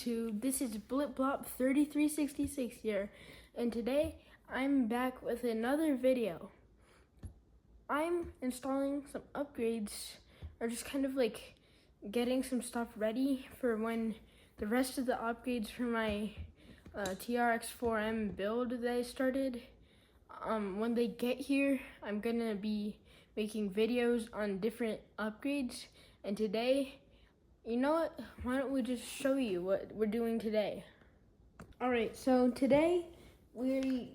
YouTube, this is BlipBlop3366 here, and today I'm back with another video. I'm installing some upgrades, or just kind of like getting some stuff ready for when the rest of the upgrades for my TRX4M build that I started. When they get here, I'm gonna be making videos on different upgrades, and today, you know what? Why don't we just show you what we're doing today? All right, so today we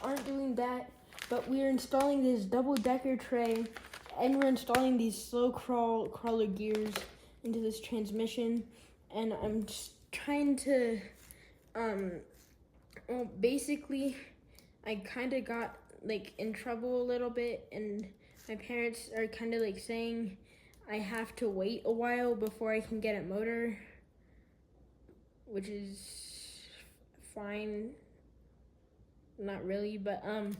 aren't doing that, but we're installing this double-decker tray, and we're installing these slow crawler gears into this transmission, and I'm just trying to, well, basically, I kind of got like in trouble a little bit, and my parents are kind of like saying I have to wait a while before I can get a motor, which is fine. Not really, but I'm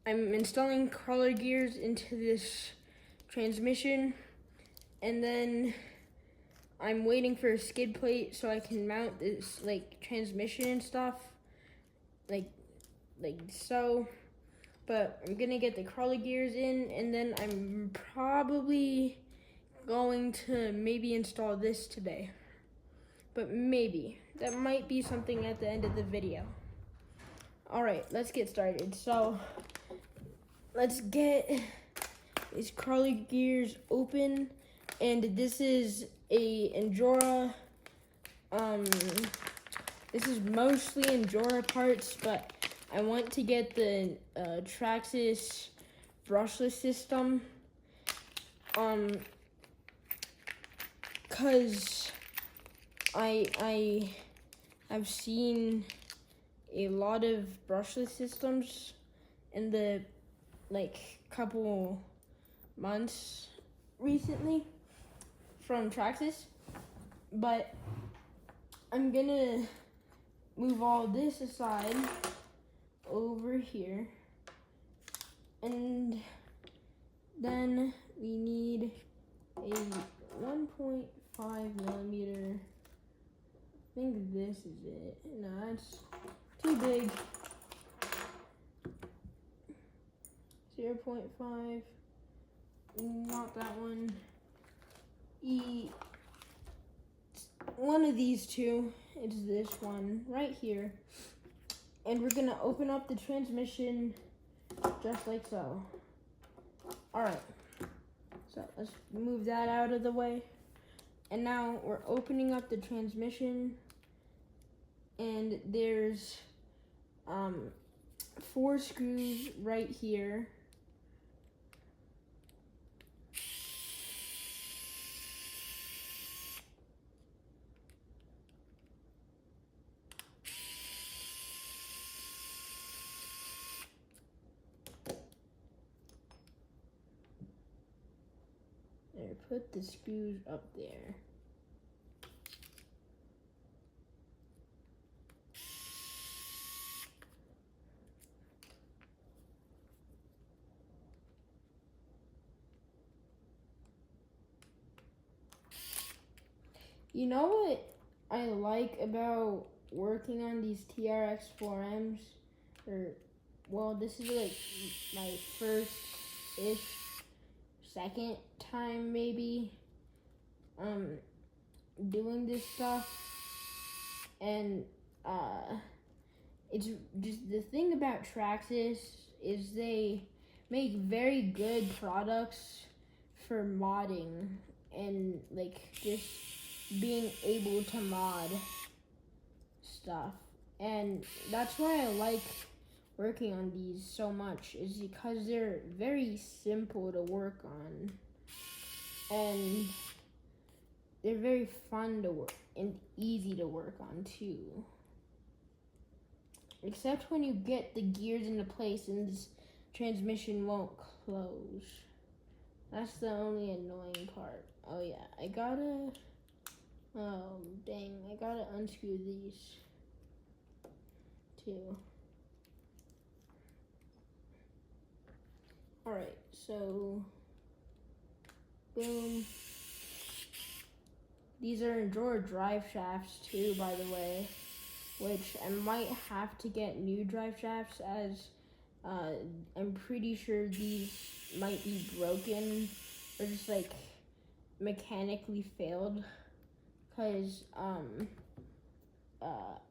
installing crawler gears into this transmission, and then I'm waiting for a skid plate so I can mount this like transmission and stuff, like so. But I'm gonna get the crawler gears in, and then I'm probably going to maybe install this today, but maybe that might be something at the end of the video. All right, let's get started. So let's get these crawler gears open, and this is a Endura. This is mostly Endura parts, but I want to get the Traxxas brushless system. Cause I've seen a lot of brushless systems in the like couple months recently from Traxxas, but I'm gonna move all this aside over here, and then we need a 1.5 millimeter. I think this is it. No, it's too big. 0.5. Not that one. One of these two. It's this one right here. And we're gonna open up the transmission just like so. All right. So let's move that out of the way. And now we're opening up the transmission, and there's 4 screws right here. There, put the screws up there. You know what I like about working on these TRX4Ms? Well, this is like my first-ish, second time maybe doing this stuff, and it's just the thing about Traxxas is they make very good products for modding and like just being able to mod stuff, and that's why I like working on these so much, is because they're very simple to work on, and they're very fun to work and easy to work on too. Except when you get the gears into place and this transmission won't close. That's the only annoying part. Oh yeah, oh dang, I gotta unscrew these too. All right, so boom. these are Endura drive shafts too, by the way, which I might have to get new drive shafts as I'm pretty sure these might be broken or just like mechanically failed, because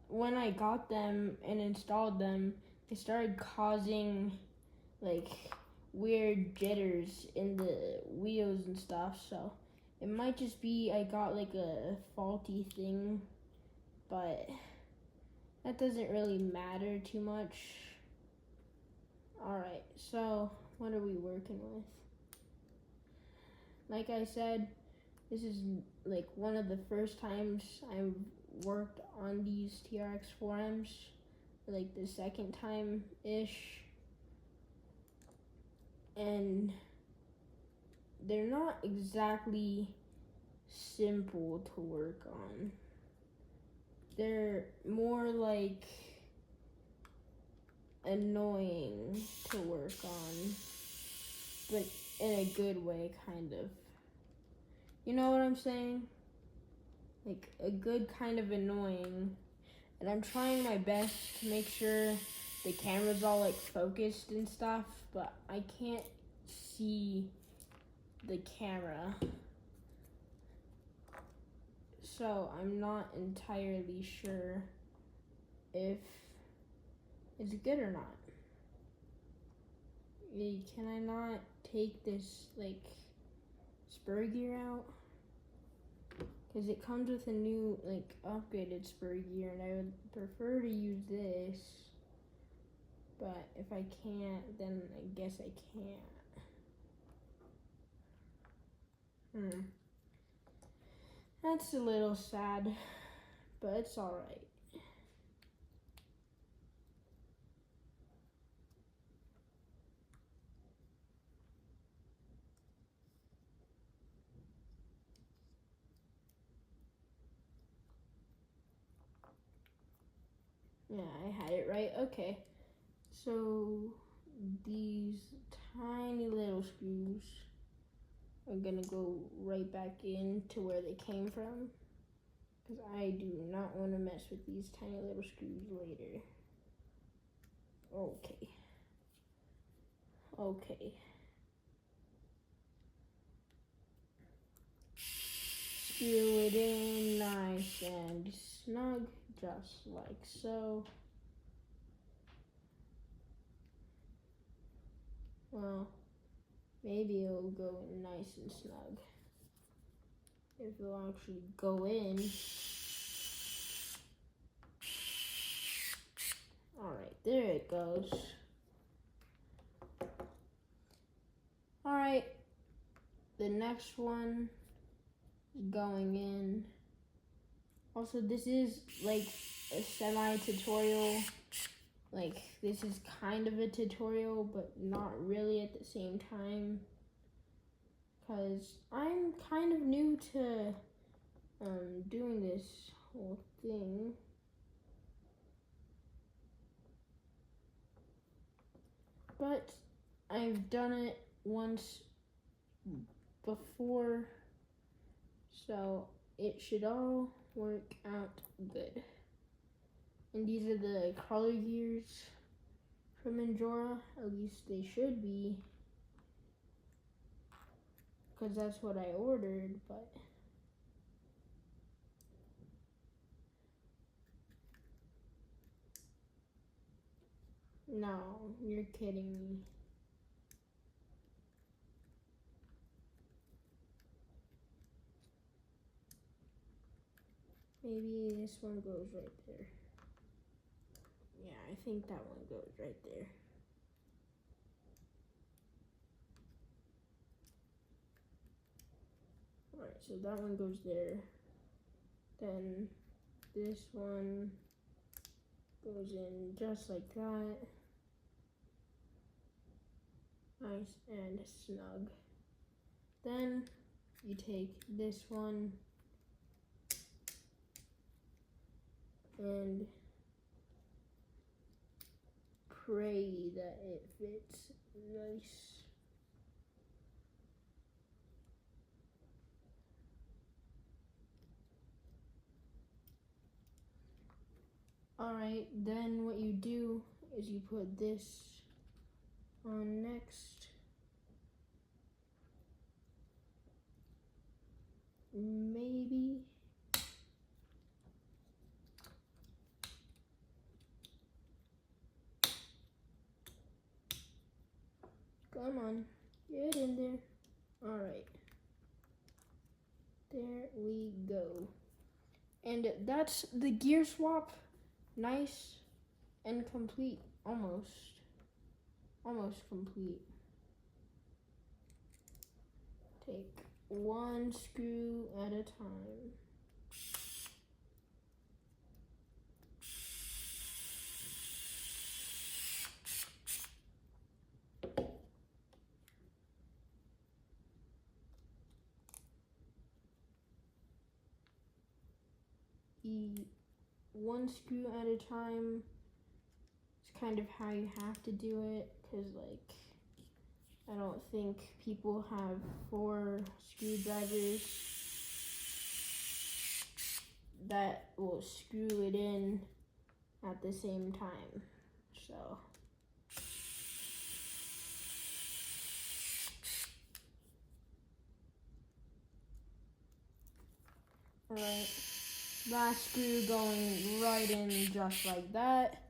when I got them and installed them, they started causing like weird jitters in the wheels and stuff. So it might just be I got like a faulty thing, but that doesn't really matter too much. Alright, so what are we working with? Like I said, this is like one of the first times I've worked on these TRX 4Ms, like the second time-ish. And they're not exactly simple to work on. They're more like annoying to work on, but in a good way, kind of. You know what I'm saying? Like a good kind of annoying. And I'm trying my best to make sure the camera's all like focused and stuff, but I can't see the camera. So I'm not entirely sure if it's good or not. Can I not take this like spur gear out? Because it comes with a new like upgraded spur gear and I would prefer to use this. But if I can't, then I guess I can't. That's a little sad, but it's alright. Yeah, I had it right. Okay. So these tiny little screws are gonna go right back into where they came from, because I do not want to mess with these tiny little screws later. Okay. Okay. Screw it in nice and snug, just like so. Well, maybe it'll go in nice and snug. If it'll actually go in. Alright, there it goes. Alright, the next one is going in. Also, this is like a semi-tutorial. Like, this is kind of a tutorial, but not really at the same time. Because I'm kind of new to doing this whole thing. But I've done it once before, so it should all work out good. And these are the color gears from Endura, at least they should be, because that's what I ordered, but no, you're kidding me. Maybe this one goes right there. Yeah, I think that one goes right there. Alright, so that one goes there. Then this one goes in just like that. Nice and snug. Then you take this one and pray that it fits nice. Alright, then what you do is you put this on next. Maybe. Come on, get in there. Alright. There we go. And that's the gear swap. Nice and complete. Almost complete. Take one screw at a time. One screw at a time. It's kind of how you have to do it, because like I don't think people have 4 screwdrivers that will screw it in at the same time. So alright, last screw going right in just like that.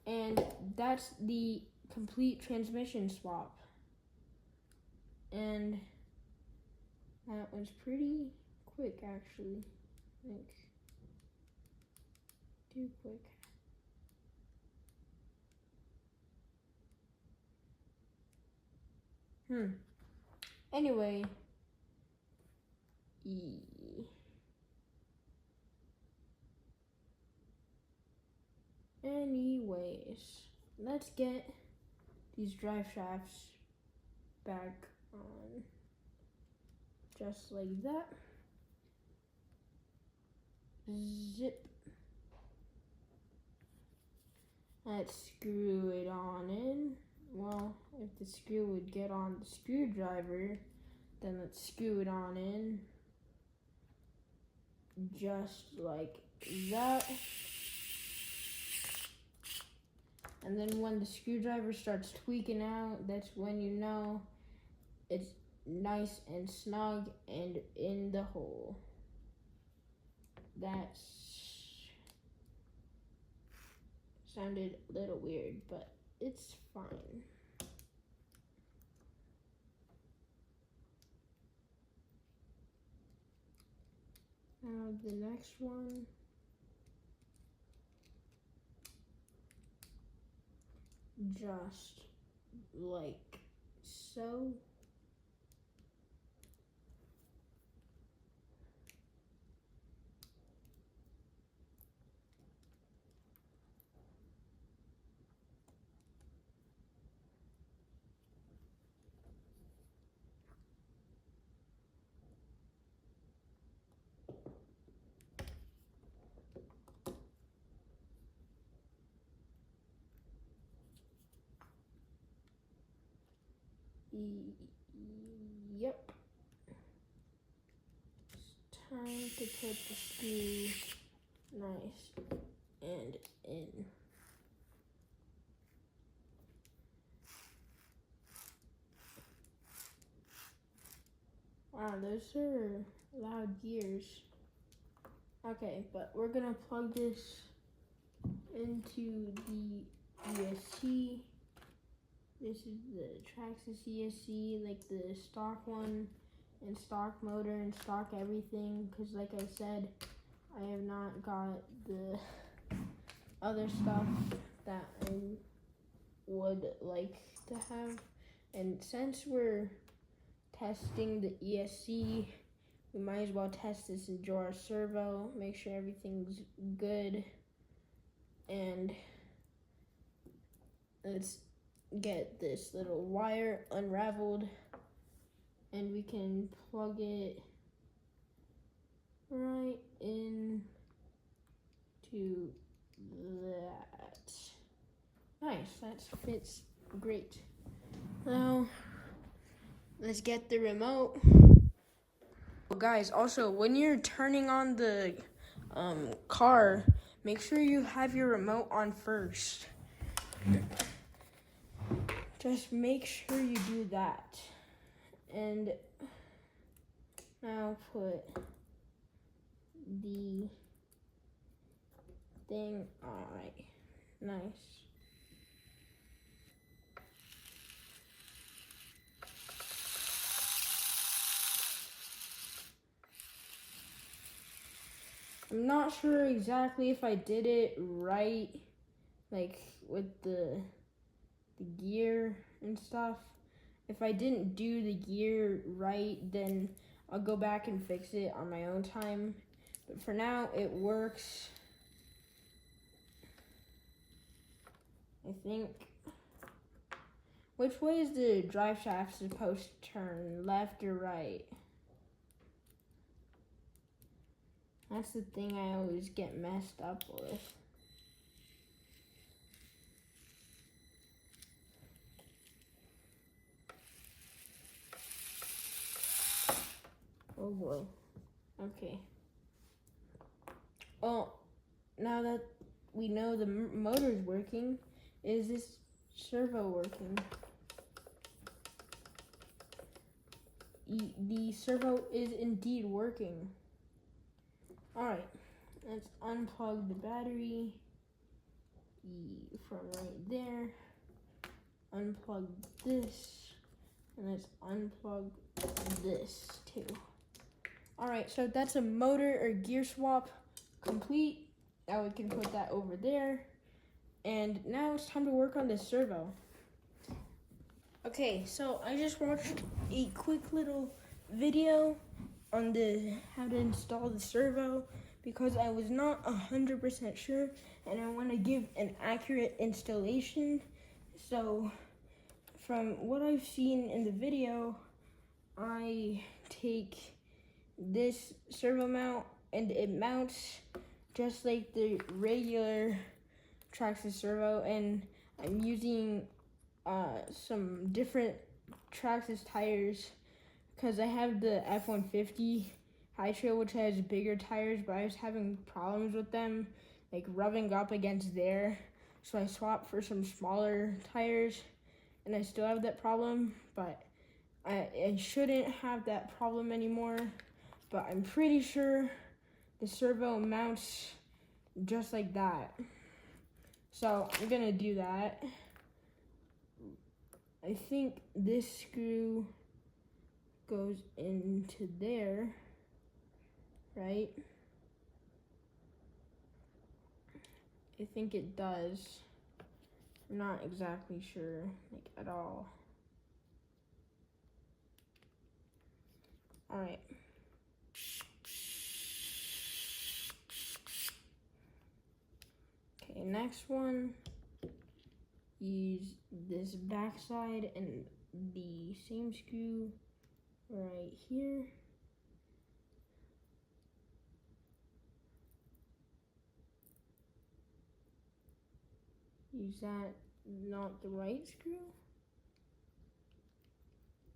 And that's the complete transmission swap. And that was pretty quick, actually. Like, too quick. Anyway. Anyways, let's get these drive shafts back on. Just like that. Zip. Let's screw it on in. Well, if the screw would get on the screwdriver, then let's screw it on in. Just like that. And then when the screwdriver starts tweaking out, that's when you know it's nice and snug and in the hole. That sounded a little weird, but it's fine. Now the next one. Just like so. Yep. It's time to put the screw nice and in. Wow, those are loud gears. Okay, but we're gonna plug this into the ESC. This is the Traxxas ESC, like the stock one, and stock motor and stock everything, because like I said, I have not got the other stuff that I would like to have. And since we're testing the ESC, we might as well test this in Jora Servo, make sure everything's good, and let's get this little wire unraveled, and we can plug it right in to that. Nice, that fits great. Now, let's get the remote. Guys, also, when you're turning on the car, make sure you have your remote on first. Just make sure you do that. And now put the thing, all right, nice. I'm not sure exactly if I did it right, like with the gear and stuff. If I didn't do the gear right, then I'll go back and fix it on my own time. But for now, it works. I think. Which way is the drive shaft supposed to turn, left or right? That's the thing I always get messed up with. Oh boy. Okay. Well, now that we know the motor's working, is this servo working? The servo is indeed working. Alright, let's unplug the battery from right there. Unplug this, and let's unplug this too. Alright, so that's a motor or gear swap complete. Now we can put that over there. And now it's time to work on the servo. Okay, so I just watched a quick little video on how to install the servo because I was not 100% sure and I want to give an accurate installation. So from what I've seen in the video, I take this servo mount and it mounts just like the regular Traxxas servo, and I'm using some different Traxxas tires because I have the F-150 High Trail, which has bigger tires, but I was having problems with them, like rubbing up against there. So I swapped for some smaller tires, and I still have that problem, but I shouldn't have that problem anymore. But I'm pretty sure the servo mounts just like that. So I'm gonna do that. I think this screw goes into there, right? I think it does. I'm not exactly sure, like at all. All right. Okay, next one. Use this backside and the same screw right here. Is that not the right screw?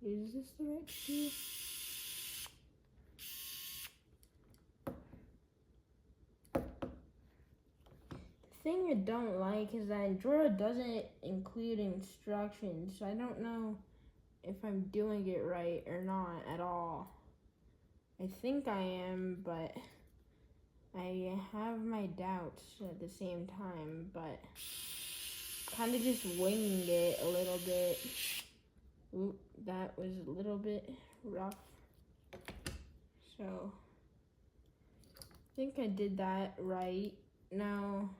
Is this the right screw? The thing I don't like is that Android doesn't include instructions, so I don't know if I'm doing it right or not at all. I think I am, but I have my doubts at the same time, but kind of just winging it a little bit. Oop, that was a little bit rough. So, I think I did that right. Now,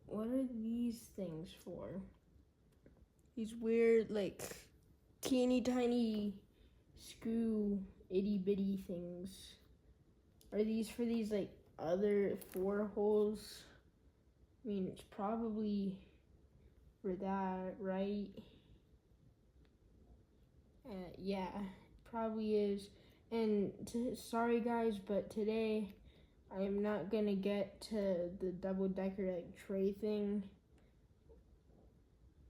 what are these things for? These weird, like, teeny tiny screw itty bitty things. Are these for these, like, other 4 holes? I mean, it's probably for that, right? Yeah, probably is. And sorry guys, but today I'm not gonna get to the double-decker like tray thing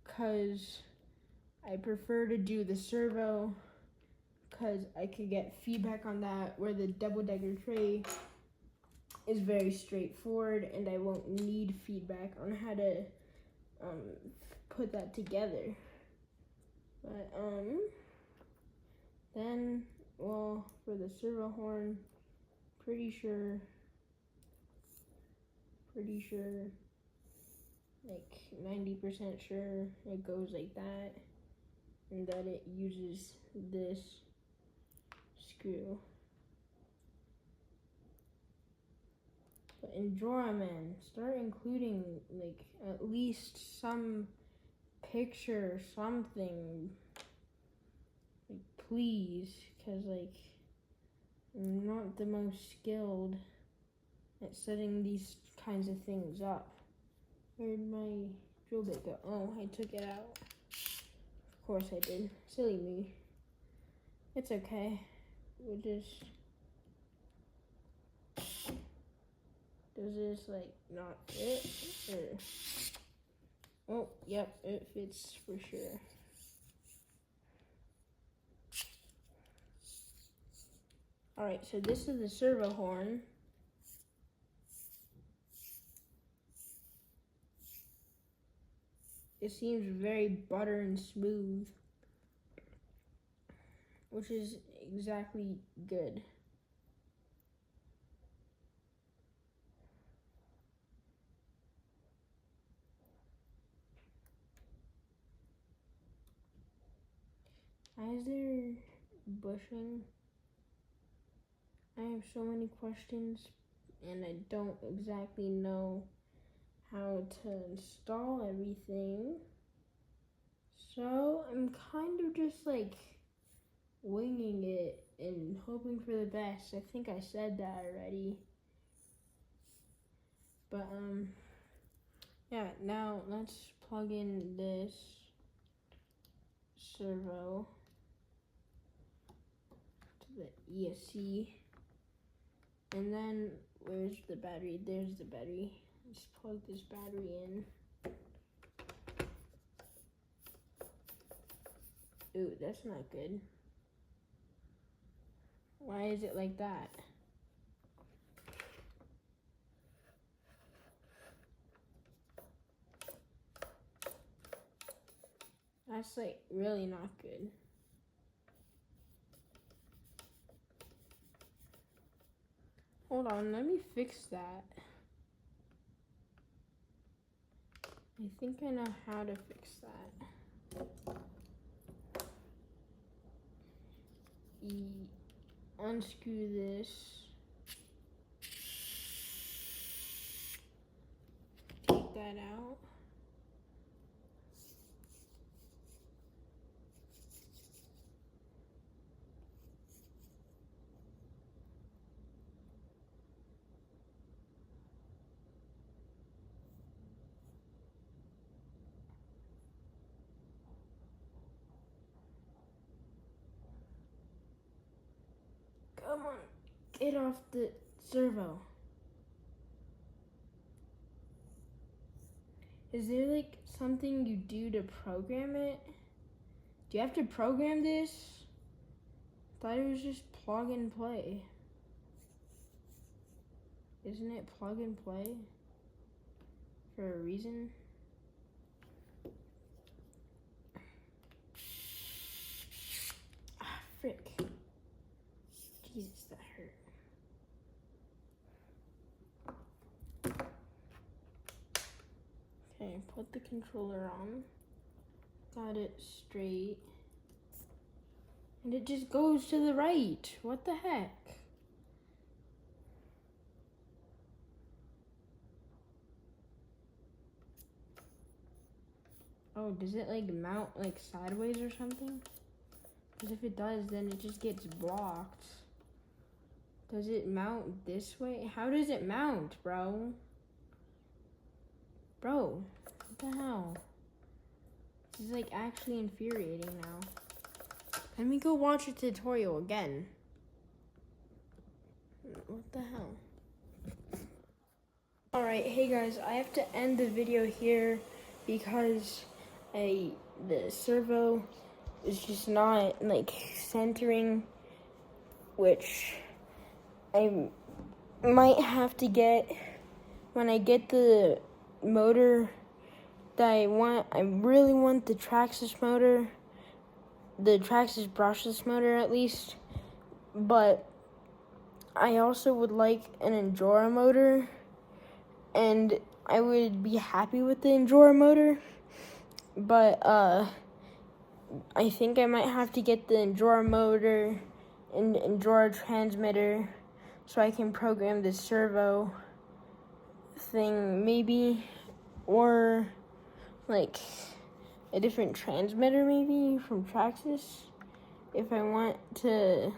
because I prefer to do the servo because I could get feedback on that, where the double-decker tray is very straightforward, and I won't need feedback on how to put that together. But then, well, for the servo horn, pretty sure, like 90% sure it goes like that, and that it uses this screw. But in Joraman, start including like at least some picture or something, like please, because like I'm not the most skilled at setting these kinds of things up. Where'd my drill bit go? Oh, I took it out. Of course I did. Silly me. It's okay. We'll just... Does this like not fit? Or... Oh, yep, it fits for sure. Alright, so this is the servo horn. It seems very butter and smooth, which is exactly good. Why is there bushing? I have so many questions, and I don't exactly know how to install everything. So I'm kind of just like winging it and hoping for the best. I think I said that already. But yeah, now let's plug in this servo to the ESC. And then where's the battery? There's the battery. Let's plug this battery in. Ooh, that's not good. Why is it like that? That's like really not good. Hold on, let me fix that. I think I know how to fix that. Unscrew this. Take that out. Come on, get off the servo. Is there like something you do to program it? Do you have to program this? I thought it was just plug and play. Isn't it plug and play for a reason? Ah, frick. Jesus, that hurt. Okay, put the controller on. Got it straight. And it just goes to the right. What the heck? Oh, does it like mount like sideways or something? Because if it does, then it just gets blocked. Does it mount this way? How does it mount, bro? Bro, what the hell? This is like actually infuriating now. Let me go watch a tutorial again. What the hell? Alright, hey guys, I have to end the video here because the servo is just not like centering, which I'm might have to get, when I get the motor that I really want the Traxxas motor, the Traxxas brushless motor at least, but I also would like an Endura motor, and I would be happy with the Endura motor, but I think I might have to get the Endura motor and Endura transmitter so I can program the servo thing maybe, or like a different transmitter maybe from Traxxas if I want to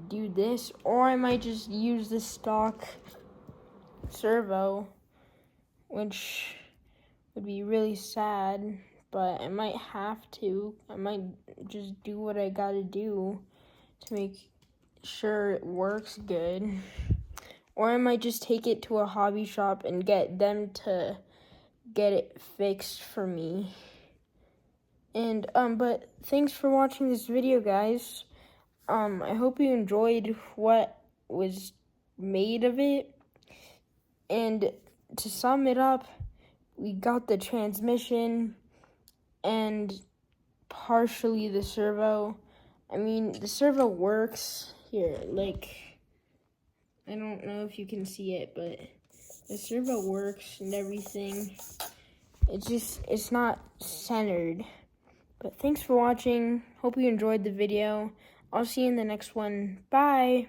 do this, or I might just use the stock servo, which would be really sad, but I might have to. I might just do what I gotta do to make sure it works good, or I might just take it to a hobby shop and get them to get it fixed for me. And but thanks for watching this video, guys. I hope you enjoyed what was made of it. And to sum it up, we got the transmission and partially the servo. I mean, the servo works here. Like, I don't know if you can see it, but the servo works and everything. It's not centered. But thanks for watching. Hope you enjoyed the video. I'll see you in the next one. Bye.